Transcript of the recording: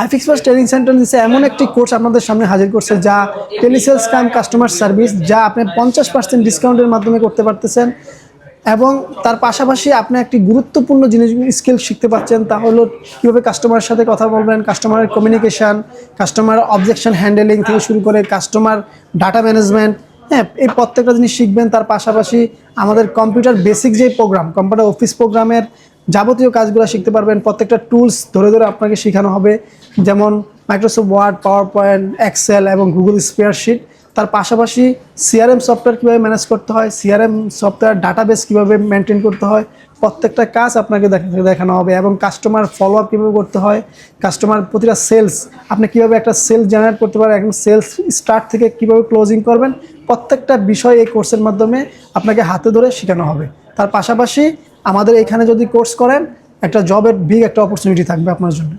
IFix first training centre দিচ্ছে এমন একটি কোর্স আপনাদের সামনে হাজির করছে যা টেলিসেলস কাম কাস্টমার সার্ভিস, যা আপনি 50% ডিসকাউন্টের মাধ্যমে করতে পারতেছেন। এবং তার পাশাপাশি আপনি একটি গুরুত্বপূর্ণ জিনিস স্কিল শিখতে পাচ্ছেন, তা হলো কীভাবে কাস্টমারের সাথে কথা বলবেন, কাস্টমারের কমিউনিকেশান, কাস্টমার অবজেকশন হ্যান্ডেলিং থেকে শুরু করে কাস্টমার ডাটা ম্যানেজমেন্ট। হ্যাঁ, এই প্রত্যেকটা জিনিস শিখবেন। তার পাশাপাশি আমাদের কম্পিউটার বেসিক যে প্রোগ্রাম, কম্পিউটার অফিস প্রোগ্রামের যাবতীয় কাজগুলো শিখতে পারবেন। প্রত্যেকটা টুলস ধরে ধরে আপনাকে শেখানো হবে, যেমন Microsoft Word, PowerPoint, Excel এবং গুগল স্প্রেডশিট। তার পাশাপাশি সিআরএম সফটওয়্যার কীভাবে ম্যানেজ করতে হয়, সিআরএম সফটওয়্যার ডাটাবেস কীভাবে মেনটেন করতে হয়, প্রত্যেকটা কাজ আপনাকে দেখানো হবে। এবং কাস্টমার ফলো আপ কীভাবে করতে হয়, কাস্টমার প্রতিটা সেলস আপনি কীভাবে একটা সেলস জেনারেট করতে পারেন, একদম সেলস স্টার্ট থেকে কীভাবে ক্লোজিং করবেন, প্রত্যেকটা বিষয় এই কোর্সের মাধ্যমে আপনাকে হাতে ধরে শেখানো হবে। তার পাশাপাশি আমাদের এখানে যদি কোর্স করেন, একটা জবের বিগ একটা অপরচুনিটি থাকবে আপনার জন্য।